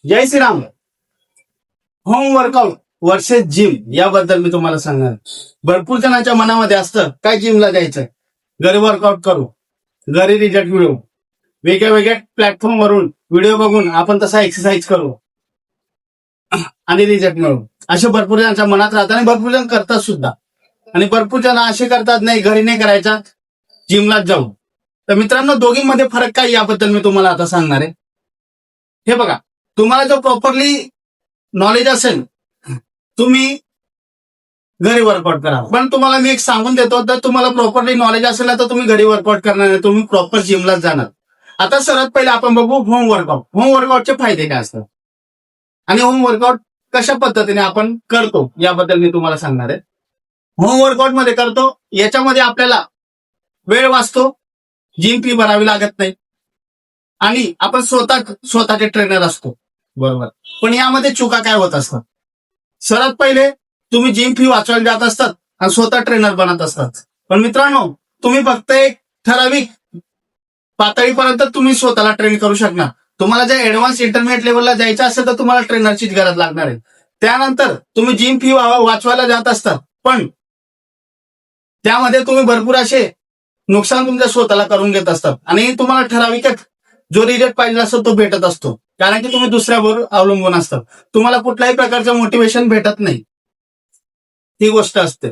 जय Shriram. Home workout versus gym याबद्दल मी तुम्हाला सांगणार. भरपूर जणांच्या मनामध्ये असतं काय जिमला जायचं, घरी वर्कआउट करू, घरी रिझल्ट मिळवू, वेगळ्या वेगळ्या प्लॅटफॉर्म वरून व्हिडिओ बघून आपण तसा एक्सरसाइज करू आणि रिझल्ट मिळवू, असे भरपूर जणांच्या मनात राहतात आणि भरपूर जण करतात सुद्धा. आणि भरपूर जण असे करतात नाही घरी नाही करायचा, जिमलाच जाऊ. तर मित्रांनो, दोघींमध्ये फरक काय याबद्दल मी तुम्हाला आता सांगणार आहे. हे बघा, तुम्हाला जो प्रॉपरली नॉलेज असेल तुम्ही घरी वर्कआउट करा. पण तुम्हाला मी एक सांगून देतो, तर तुम्हाला प्रॉपरली नॉलेज असेल ना तर तुम्ही घरी वर्कआउट करणार नाही, तुम्ही प्रॉपर जिमलाच जाणार. आता सर्वात पहिले आपण बघू होम वर्कआउट. होम वर्कआउटचे फायदे काय असतात आणि होम वर्कआउट कशा पद्धतीने आपण करतो याबद्दल मी तुम्हाला सांगणार आहे. होम वर्कआउट मध्ये करतो याच्यामध्ये आपल्याला वेळ वाचतो, जिम फी भरावी लागत नाही आणि आपण स्वतःचे ट्रेनर असतो, बरोबर. पण यामध्ये चुका काय होत असतात. सर्वात पहिले तुम्ही जिम फी वाचवायला जात असतात आणि स्वतः ट्रेनर बनत असतात. पण मित्रांनो, तुम्ही फक्त एक ठराविक पातळीपर्यंत तुम्ही स्वतःला ट्रेन करू शकणार. तुम्हाला जर ऍडव्हान्स इंटरमिडिएट लेवलला जायचं असेल तर तुम्हाला ट्रेनरचीच गरज लागणार आहे. त्यानंतर तुम्ही जिम फी वाचवायला जात असतात, पण त्यामध्ये तुम्ही भरपूर असे नुकसान तुमच्या स्वतःला करून घेत असतात आणि तुम्हाला ठराविकच जो रिझल्ट पाहिजे असतो तो भेटत असतो, कारण की तुम्ही दुसऱ्यावर अवलंबून असतात. तुम्हाला कुठल्याही प्रकारचं मोटिवेशन भेटत नाही, ही गोष्ट असते.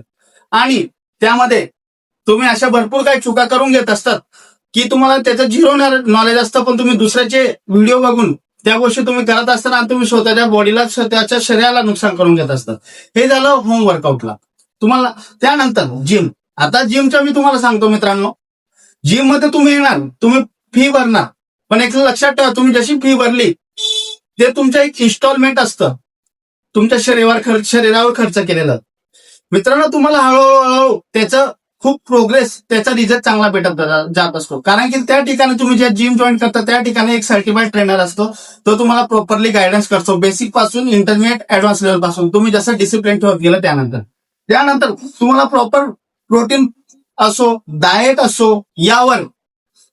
आणि त्यामध्ये तुम्ही अशा भरपूर काही चुका करून घेत असतात की तुम्हाला त्याचं झिरो नॉलेज असतं, पण तुम्ही दुसऱ्याचे व्हिडिओ बघून त्या गोष्टी तुम्ही करत असताना आणि तुम्ही स्वतःच्या बॉडीला स्वतःच्या शरीराला नुकसान करून घेत असतात. हे झालं होम वर्कआउटला. तुम्हाला त्यानंतर जिम. आता जिमचं मी तुम्हाला सांगतो मित्रांनो, जिम मध्ये तुम्ही येणार, तुम्ही फी भरणार, पण एक लक्षात ठेवा, तुम्ही जशी फी भरली ते तुमचं एक इन्स्टॉलमेंट असतं, तुमच्या शरीरावर खर्च केलेलं. मित्रांनो, तुम्हाला हळूहळू त्याचं खूप प्रोग्रेस, त्याचा रिझल्ट चांगला भेटत जात असतो, कारण की त्या ठिकाणी तुम्ही जे जिम जॉईन करता त्या ठिकाणी एक सर्टिफाईड ट्रेनर असतो, तो तुम्हाला प्रॉपरली गायडन्स करतो, बेसिक पासून इंटरमिडिएट ऍडव्हान्स लेवल पासून. तुम्ही जसं डिसिप्लिन ठेवत गेलं त्यानंतर तुम्हाला प्रॉपर प्रोटीन असो, डाएट असो, यावर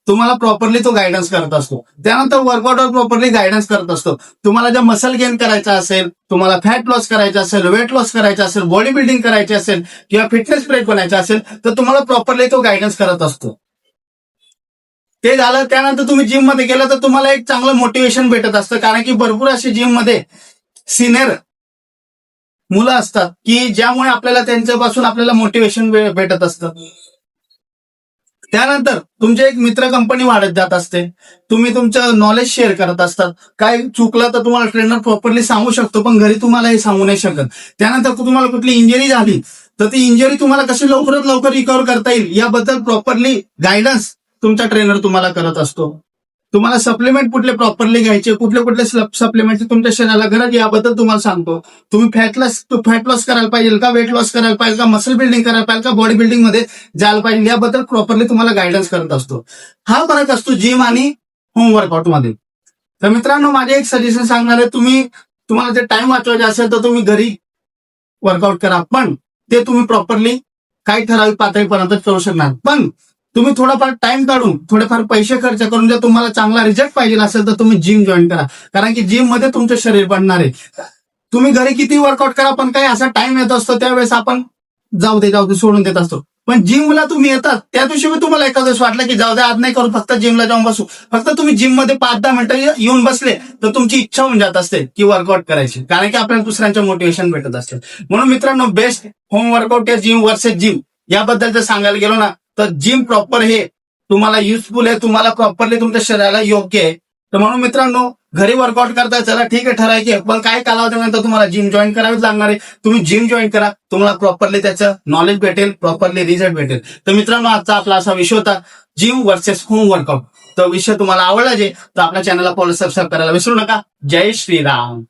तुम्हाला प्रॉपरली तो गायडन्स करत असतो. त्यानंतर वर्कआउटवर प्रॉपरली गायडन्स करत असतो. तुम्हाला जर मसल गेन करायचा असेल, तुम्हाला फॅट लॉस करायचा असेल, वेट लॉस करायचा असेल, बॉडी बिल्डिंग करायची असेल किंवा फिटनेस ब्रेक बनायचा असेल तर तुम्हाला प्रॉपरली तो गायडन्स करत असतो. ते झालं. त्यानंतर तुम्ही जिम मध्ये गेलं तर तुम्हाला एक चांगलं मोटिवेशन भेटत असतं, कारण की भरपूर असे जिम मध्ये सिनियर मुलं असतात की ज्यामुळे आपल्याला त्यांच्यापासून आपल्याला मोटिवेशन भेटत असतं. त्यानंतर तुमचे एक मित्र कंपनी वाढत जात असते, तुम्ही तुमचं नॉलेज शेअर करत असतात. काय चुकलं तर तुम्हाला ट्रेनर प्रॉपरली सांगू शकतो, पण घरी तुम्हाला हे सांगू नाही शकत. त्यानंतर तुम्हाला कुठली इंजरी झाली तर ती इंजरी तुम्हाला कशी लवकरात लवकर रिकव्हर करता येईल याबद्दल प्रॉपरली गायडन्स तुमचा ट्रेनर तुम्हाला करत असतो. तुम्हाला सप्लिमेंट कुठले प्रॉपरली घ्यायचे, कुठले सप्लिमेंट तुमच्या शरीराला गरज याबद्दल तुम्हाला सांगतो. तुम्ही फॅट लॉस करायला पाहिजे का, वेट लॉस करायला पाहिजे का, मसल बिल्डिंग करायला पाहिजे का, बॉडी बिल्डिंग मध्ये जायला पाहिजे याबद्दल प्रॉपरली तुम्हाला गायडन्स करत असतो. हा फरक असतो जिम आणि होम वर्कआउट मध्ये. तर मित्रांनो, माझे एक सजेशन सांगणार आहे, तुम्हाला जर टाइम वाचवायचा असेल तर तुम्ही घरी वर्कआउट करा, पण ते तुम्ही प्रॉपरली काही ठराविक पातळीपर्यंत करू शकणार. पण तुम्ही थोडाफार टाइम काढून थोडेफार पैसे खर्च करून जर तुम्हाला चांगला रिझल्ट पाहिजे असेल तर तुम्ही जिम जॉईन करा, कारण की जिम मध्ये तुमचं शरीर बनणार आहे. तुम्ही घरी किती वर्कआउट करा, पण काही असा टाइम येत असतो त्यावेळेस आपण जाऊ दे सोडून देत असतो. पण जिमला तुम्ही येतात त्या दिवशी मी तुम्हाला एका दिवस वाटलं की जाऊ दे आज नाही करू, फक्त जिमला जाऊन बसू, फक्त तुम्ही जिम मध्ये 5-10 मिनिटं येऊन बसले तर तुमची इच्छा होऊन जात असते की वर्कआउट करायची, कारण की आपल्याला दुसऱ्यांचं मोटिवेशन भेटत असते. म्हणून मित्रांनो, बेस्ट होम वर्कआउट या जिम वर्सेस जिम याबद्दल जर सांगायला गेलो ना तर जिम प्रॉपर हे तुम्हाला युजफुल आहे, तुम्हाला प्रॉपरली तुमच्या शरीराला योग्य आहे. तर म्हणून मित्रांनो, घरी वर्कआउट करताय चला ठीक आहे, ठरायचे, पण काय कालावधीनंतर तुम्हाला जिम जॉईन करावीच लागणार आहे. तुम्ही जिम जॉईन करा, तुम्हाला प्रॉपरली त्याचं नॉलेज भेटेल, प्रॉपरली रिझल्ट भेटेल. तर मित्रांनो, आजचा आपला असा विषय होता जिम वर्सेस होम वर्कआउट. तो विषय तुम्हाला आवडला तर आपल्या चॅनलला फॉलो सबस्क्राईब करायला विसरू नका. जय श्रीराम.